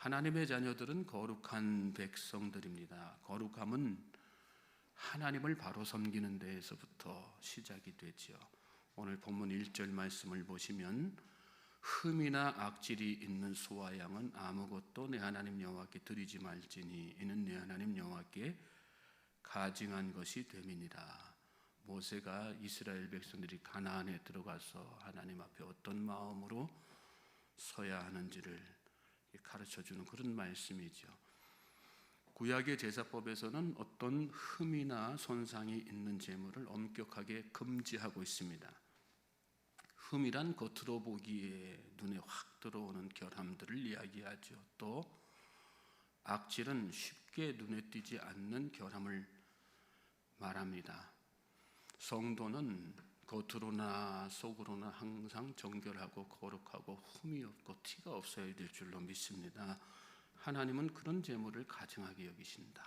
하나님의 자녀들은 거룩한 백성들입니다. 거룩함은 하나님을 바로 섬기는 데에서부터 시작이 되지요. 오늘 본문 1절 말씀을 보시면 흠이나 악질이 있는 소와 양은 아무것도 내 하나님 여호와께 드리지 말지니 이는 내 하나님 여호와께 가증한 것이 됨이니라. 모세가 이스라엘 백성들이 가나안에 들어가서 하나님 앞에 어떤 마음으로 서야 하는지를 가르쳐주는 그런 말씀이죠. 구약의 제사법에서는 어떤 흠이나 손상이 있는 제물을 엄격하게 금지하고 있습니다. 흠이란 겉으로 보기에 눈에 확 들어오는 결함들을 이야기하죠. 또 악질은 쉽게 눈에 띄지 않는 결함을 말합니다. 성도는 겉으로나 속으로나 항상 정결하고 거룩하고 흠이 없고 티가 없어야 될 줄로 믿습니다. 하나님은 그런 제물을 가증하게 여기신다.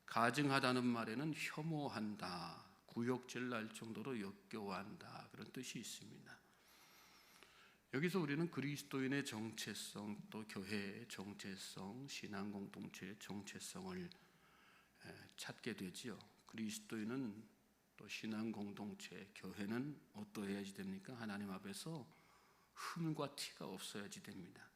가증하다는 말에는 혐오한다, 구역질 날 정도로 역겨워한다, 그런 뜻이 있습니다. 여기서 우리는 그리스도인의 정체성, 또 교회의 정체성, 신앙 공동체의 정체성을 찾게 되지요. 그리스도인은 또 신앙 공동체, 교회는 어떠해야지 됩니까? 하나님 앞에서 흠과 티가 없어야지 됩니다.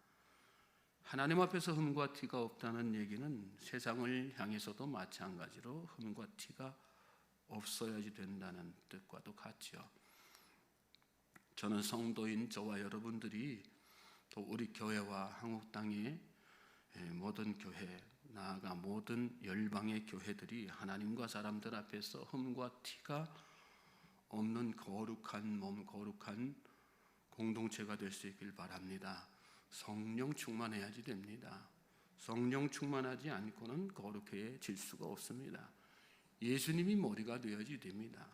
하나님 앞에서 흠과 티가 없다는 얘기는 세상을 향해서도 마찬가지로 흠과 티가 없어야지 된다는 뜻과도 같죠. 저는 성도인 저와 여러분들이 또 우리 교회와 한국 땅의 모든 교회, 나아가 모든 열방의 교회들이 하나님과 사람들 앞에서 흠과 티가 없는 거룩한 몸, 거룩한 공동체가 될 수 있길 바랍니다. 성령 충만해야지 됩니다. 성령 충만하지 않고는 거룩해질 수가 없습니다. 예수님이 머리가 되어야지 됩니다.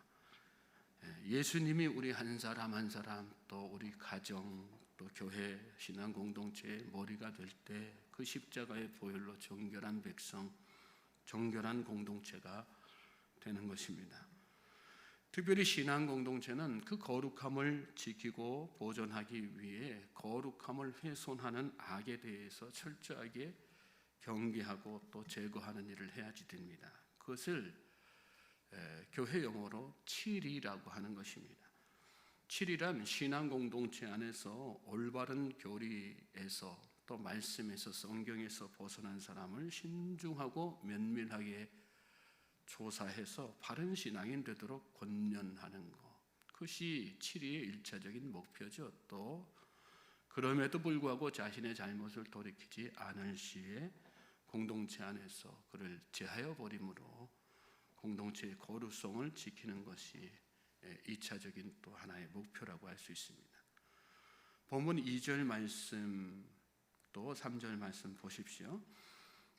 예수님이 우리 한 사람 한 사람, 또 우리 가정, 또 교회, 신앙 공동체의 머리가 될 때 그 십자가의 보혈로 정결한 백성, 정결한 공동체가 되는 것입니다. 특별히 신앙 공동체는 그 거룩함을 지키고 보존하기 위해 거룩함을 훼손하는 악에 대해서 철저하게 경계하고 또 제거하는 일을 해야지 됩니다. 그것을 교회 용어로 칠이라고 하는 것입니다. 칠이란 신앙 공동체 안에서 올바른 교리에서 또 말씀에서 성경에서 벗어난 사람을 신중하고 면밀하게 조사해서 바른 신앙인 되도록 권면하는 것, 그것이 칠이의 일차적인 목표죠. 또 그럼에도 불구하고 자신의 잘못을 돌이키지 않을 시에 공동체 안에서 그를 제하여 버림으로 공동체의 거룩성을 지키는 것이 2차적인 또 하나의 목표라고 할 수 있습니다. 본문 2절 말씀 또 3절 말씀 보십시오.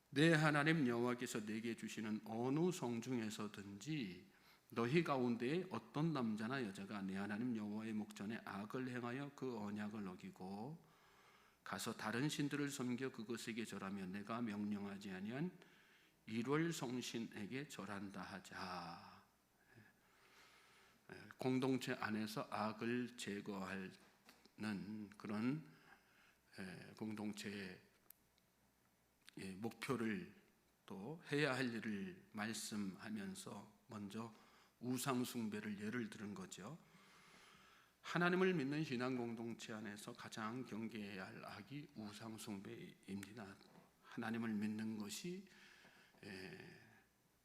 내 하나님 여호와께서 내게 주시는 어느 성 중에서든지 너희 가운데에 어떤 남자나 여자가 내 하나님 여호와의 목전에 악을 행하여 그 언약을 어기고 가서 다른 신들을 섬겨 그것에게 절하며 내가 명령하지 아니한 일월 성신에게 절한다 하자. 공동체 안에서 악을 제거하는 그런 공동체의 목표를 또 해야 할 일을 말씀하면서 먼저 우상 숭배를 예를 들은 거죠. 하나님을 믿는 신앙 공동체 안에서 가장 경계해야 할 악이 우상 숭배입니다. 하나님을 믿는 것이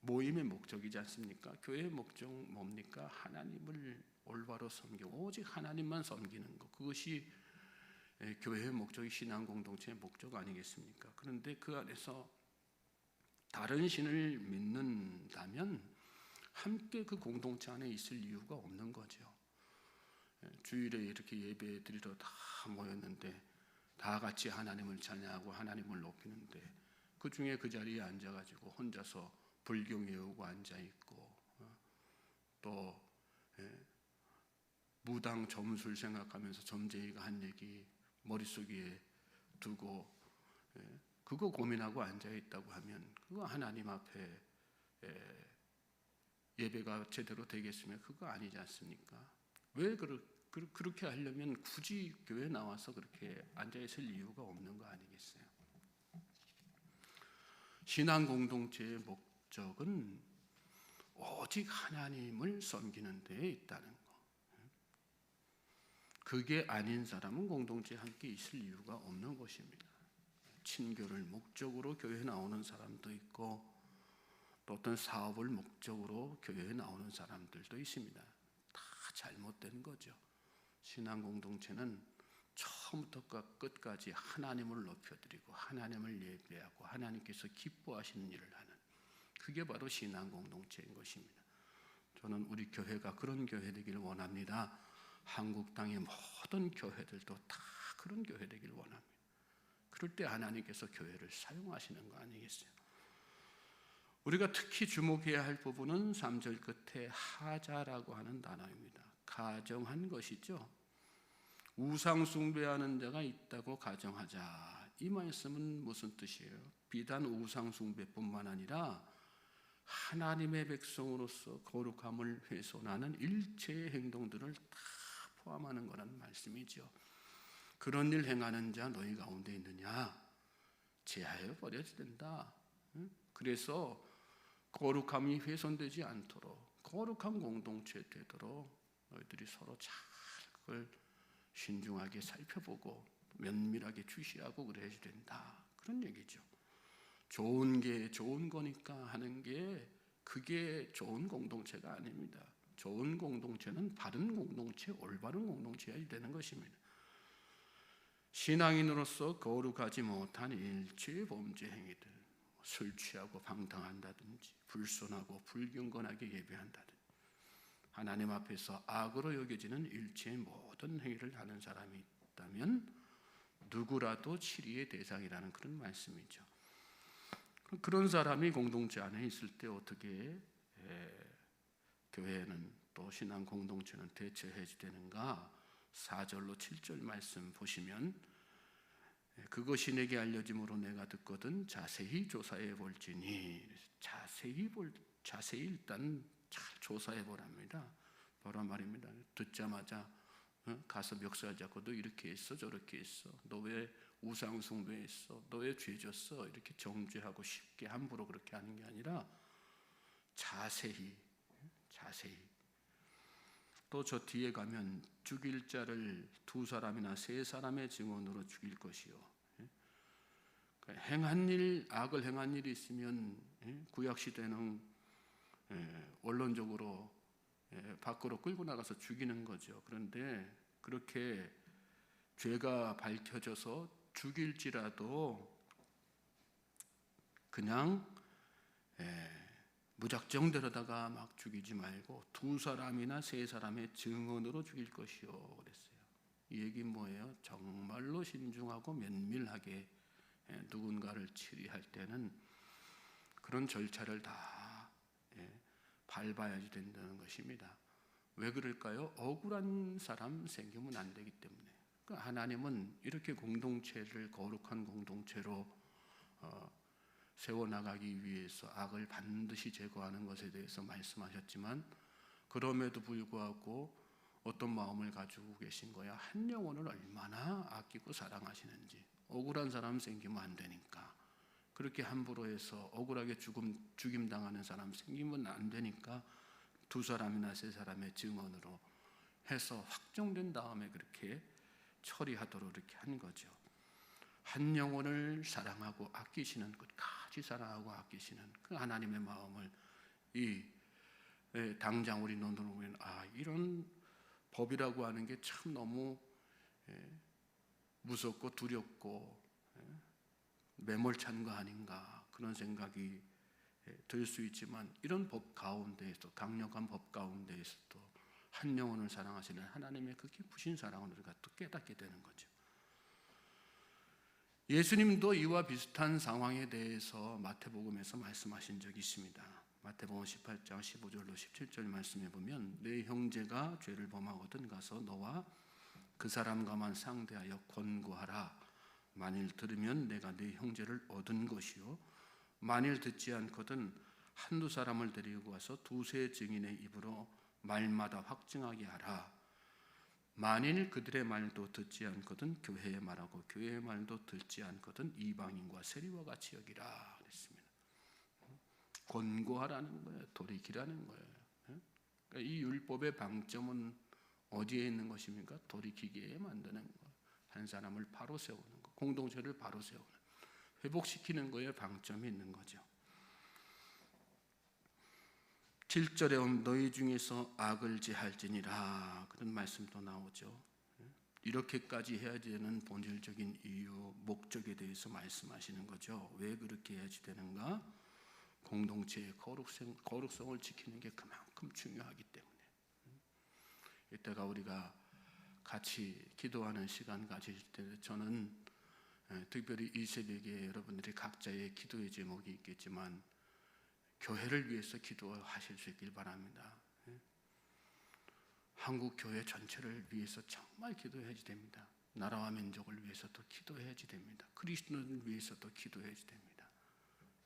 모임의 목적이지 않습니까? 교회의 목적 뭡니까? 하나님을 올바로 섬기고 오직 하나님만 섬기는 것, 그것이 교회의 목적이 신앙 공동체의 목적 아니겠습니까? 그런데 그 안에서 다른 신을 믿는다면 함께 그 공동체 안에 있을 이유가 없는 거죠. 주일에 이렇게 예배 드리러 다 모였는데 다 같이 하나님을 찬양하고 하나님을 높이는데 그 중에 그 자리에 앉아가지고 혼자서 불경 외우고 앉아있고 또 무당 점술 생각하면서 점쟁이가 한 얘기 머릿속에 두고 그거 고민하고 앉아있다고 하면 그거 하나님 앞에 예배가 제대로 되겠으면 그거 아니지 않습니까? 왜 그렇게 하려면 굳이 교회 나와서 그렇게 앉아 있을 이유가 없는 거 아니겠어요? 신앙 공동체의 목적은 오직 하나님을 섬기는 데에 있다는 거. 그게 아닌 사람은 공동체에 함께 있을 이유가 없는 것입니다. 친교를 목적으로 교회에 나오는 사람도 있고 또 어떤 사업을 목적으로 교회에 나오는 사람들도 있습니다. 다 잘못된 거죠. 신앙 공동체는 처음부터 끝까지 하나님을 높여드리고 하나님을 예배하고 하나님께서 기뻐하시는 일을 하는, 그게 바로 신앙 공동체인 것입니다. 저는 우리 교회가 그런 교회 되기를 원합니다. 한국 땅의 모든 교회들도 다 그런 교회 되기를 원합니다. 그럴 때 하나님께서 교회를 사용하시는 거 아니겠어요? 우리가 특히 주목해야 할 부분은 3절 끝에 하자라고 하는 단어입니다. 가정한 것이죠. 우상 숭배하는 자가 있다고 가정하자. 이 말씀은 무슨 뜻이에요? 비단 우상 숭배뿐만 아니라 하나님의 백성으로서 거룩함을 훼손하는 일체의 행동들을 다 포함하는 거라는 말씀이죠. 그런 일 행하는 자 너희 가운데 있느냐? 제하여 버려야 된다. 그래서 거룩함이 훼손되지 않도록 거룩한 공동체 되도록 너희들이 서로 잘 그걸 신중하게 살펴보고 면밀하게 주시하고 그래야 된다. 그런 얘기죠. 좋은 게 좋은 거니까 하는 게 그게 좋은 공동체가 아닙니다. 좋은 공동체는 바른 공동체, 올바른 공동체여야 되는 것입니다. 신앙인으로서 거룩하지 못한 일체의 범죄 행위들, 술 취하고 방탕한다든지 불순하고 불경건하게 예배한다든지 하나님 앞에서 악으로 여겨지는 일체의 모든 행위를 하는 사람이 있다면 누구라도 치리의 대상이라는 그런 말씀이죠. 그런 사람이 공동체 안에 있을 때 어떻게 교회는 또 신앙 공동체는 대처해야 되는가? 4절로 7절 말씀 보시면 그것이 내게 알려짐으로 내가 듣거든 자세히 조사해 볼지니, 자세히 일단 잘 조사해 보랍니다. 바로 말입니다. 듣자마자 가서 멱살 잡고 너 이렇게 했어 저렇게 했어, 너 왜 우상 숭배했어, 너 왜 죄졌어, 이렇게 정죄하고 쉽게 함부로 그렇게 하는 게 아니라 자세히. 또 저 뒤에 가면 죽일 자를 2사람이나 3사람의 증언으로 죽일 것이요. 행한 일, 악을 행한 일이 있으면 구약 시대는 원론적으로 밖으로 끌고 나가서 죽이는 거죠. 그런데 그렇게 죄가 밝혀져서 죽일지라도 그냥 무작정 데려다가 막 죽이지 말고 2사람이나 3사람의 증언으로 죽일 것이요 그랬어요. 이 얘기는 뭐예요? 정말로 신중하고 면밀하게 누군가를 치리할 때는 그런 절차를 다 밟아야지 된다는 것입니다. 왜 그럴까요? 억울한 사람 생기면 안 되기 때문에. 하나님은 이렇게 공동체를 거룩한 공동체로 세워나가기 위해서 악을 반드시 제거하는 것에 대해서 말씀하셨지만 그럼에도 불구하고 어떤 마음을 가지고 계신 거야? 한 영혼을 얼마나 아끼고 사랑하시는지. 억울한 사람 생기면 안 되니까, 그렇게 함부로 해서 억울하게 죽임당하는 사람 생기면 안 되니까 2사람이나 3사람의 증언으로 해서 확정된 다음에 그렇게 처리하도록 이렇게 한 거죠. 한 영혼을 사랑하고 아끼시는, 끝까지 사랑하고 아끼시는 그 하나님의 마음을 당장 우리 눈으로 보면 이런 법이라고 하는 게 참 너무 무섭고 두렵고 매몰찬 거 아닌가 그런 생각이 들 수 있지만, 이런 법 가운데에서, 강력한 법 가운데에서도 한 영혼을 사랑하시는 하나님의 그 깊으신 사랑을 우리가 또 깨닫게 되는 거죠. 예수님도 이와 비슷한 상황에 대해서 마태복음에서 말씀하신 적이 있습니다. 마태복음 18장 15절로 17절 말씀해 보면 내 형제가 죄를 범하거든 가서 너와 그 사람과만 상대하여 권고하라. 만일 들으면 내가 네 형제를 얻은 것이요, 만일 듣지 않거든 1-2사람을 데리고 와서 2-3 증인의 입으로 말마다 확증하게 하라. 만일 그들의 말도 듣지 않거든 교회의 말하고 교회의 말도 듣지 않거든 이방인과 세리와 같이 여기라 그랬습니다. 권고하라는 거예요. 돌이키라는 거예요. 그러니까 이 율법의 방점은 어디에 있는 것입니까? 돌이키게 만드는 거, 한 사람을 바로 세우는 거, 공동체를 바로 세우는, 회복시키는 거에 방점이 있는 거죠. 7절에 너희 중에서 악을 제할지니라 그런 말씀도 나오죠. 이렇게까지 해야 되는 본질적인 이유, 목적에 대해서 말씀하시는 거죠. 왜 그렇게 해야지 되는가? 공동체의 거룩성을 지키는 게 그만큼 중요하기 때문에. 이때가 우리가 같이 기도하는 시간 가질 때 저는 특별히 이 새벽에 여러분들이 각자의 기도의 제목이 있겠지만 교회를 위해서 기도하실 수 있길 바랍니다. 한국 교회 전체를 위해서 정말 기도해야지 됩니다. 나라와 민족을 위해서도 기도해야지 됩니다. 그리스도를 위해서도 기도해야지 됩니다.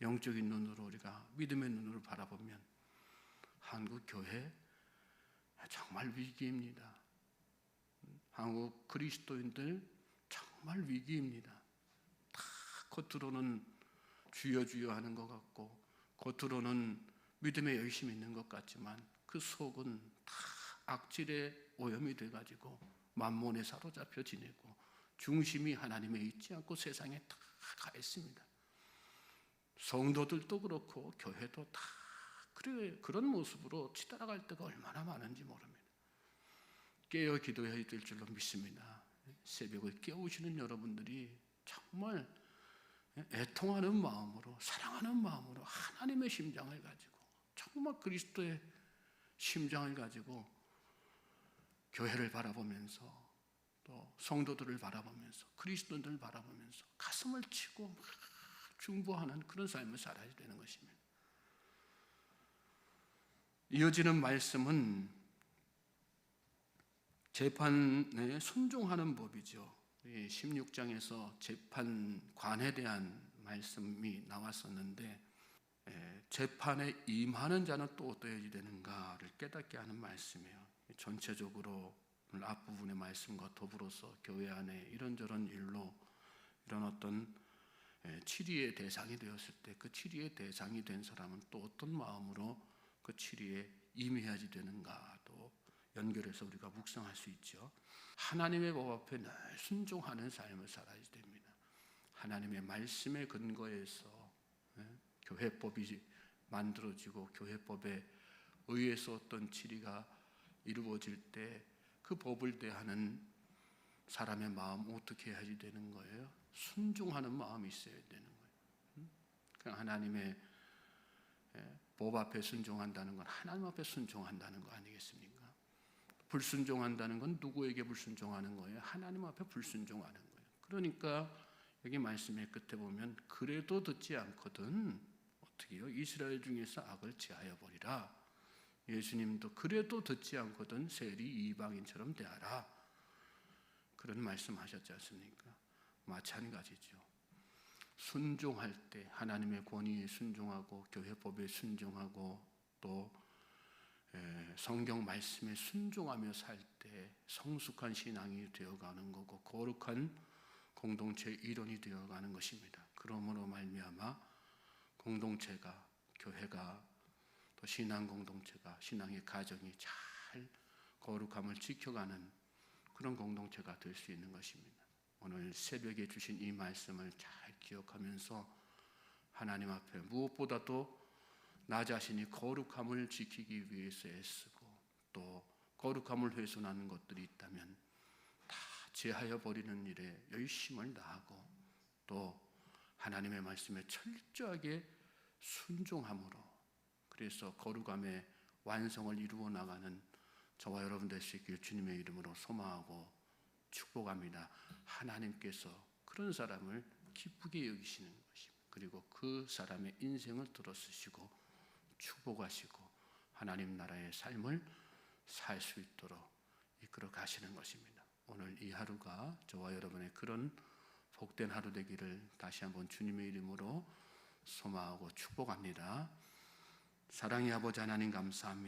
영적인 눈으로 우리가 믿음의 눈으로 바라보면 한국 교회 정말 위기입니다. 한국 그리스도인들 정말 위기입니다. 다 겉으로는 주여 주여 하는 것 같고 겉으로는 믿음에 열심히 있는 것 같지만 그 속은 다 악질의 오염이 돼가지고 만몬에 사로잡혀 지내고 중심이 하나님에 있지 않고 세상에 다 가 있습니다. 성도들도 그렇고 교회도 다 그런 모습으로 치달아갈 때가 얼마나 많은지 모릅니다. 깨어 기도해야 될 줄로 믿습니다. 새벽을 깨우시는 여러분들이 정말 애통하는 마음으로 사랑하는 마음으로 하나님의 심장을 가지고 정말 그리스도의 심장을 가지고 교회를 바라보면서 또 성도들을 바라보면서 그리스도인들을 바라보면서 가슴을 치고 막 중보하는 그런 삶을 살아야 되는 것입니다. 이어지는 말씀은 재판에 순종하는 법이죠. 16장에서 재판관에 대한 말씀이 나왔었는데 재판에 임하는 자는 또 어떠해야 되는가를 깨닫게 하는 말씀이에요. 전체적으로 오늘 앞부분의 말씀과 더불어서 교회 안에 이런저런 일로 이런 어떤 치리의 대상이 되었을 때 그 치리의 대상이 된 사람은 또 어떤 마음으로 그 치리에 임해야지 되는가도 연결해서 우리가 묵상할 수 있죠. 하나님의 법 앞에 늘 순종하는 삶을 살아야 됩니다. 하나님의 말씀에 근거해서 교회법이 만들어지고 교회법에 의해서 어떤 치리가 이루어질 때 그 법을 대하는 사람의 마음 어떻게 해야지 되는 거예요? 순종하는 마음이 있어야 되는 거예요. 그냥 하나님의 법 앞에 순종한다는 건 하나님 앞에 순종한다는 거 아니겠습니까? 불순종한다는 건 누구에게 불순종하는 거예요? 하나님 앞에 불순종하는 거예요. 그러니까 여기 말씀의 끝에 보면 그래도 듣지 않거든 어떻게 해요? 이스라엘 중에서 악을 제하여 버리라. 예수님도 그래도 듣지 않거든 세리 이방인처럼 대하라. 그런 말씀하셨지 않습니까? 마찬가지죠. 순종할 때 하나님의 권위에 순종하고 교회법에 순종하고 또 성경 말씀에 순종하며 살 때 성숙한 신앙이 되어가는 거고 거룩한 공동체의 일원이 되어가는 것입니다. 그러므로 말미암아 공동체가 교회가 또 신앙 공동체가 신앙의 가정이 잘 거룩함을 지켜가는 그런 공동체가 될 수 있는 것입니다. 오늘 새벽에 주신 이 말씀을 잘 기억하면서 하나님 앞에 무엇보다도 나 자신이 거룩함을 지키기 위해서 애쓰고 또 거룩함을 훼손하는 것들이 있다면 다 제하여 버리는 일에 열심을 다하고 또 하나님의 말씀에 철저하게 순종함으로 그래서 거룩함의 완성을 이루어 나가는 저와 여러분 될 수 있길 주님의 이름으로 소망하고 축복합니다. 하나님께서 그런 사람을 기쁘게 여기시는 것입니다. 그리고 그 사람의 인생을 들어쓰시고 축복하시고 하나님 나라의 삶을 살 수 있도록 이끌어 가시는 것입니다. 오늘 이 하루가 저와 여러분의 그런 복된 하루 되기를 다시 한번 주님의 이름으로 소망하고 축복합니다. 사랑의 아버지 하나님 감사합니다.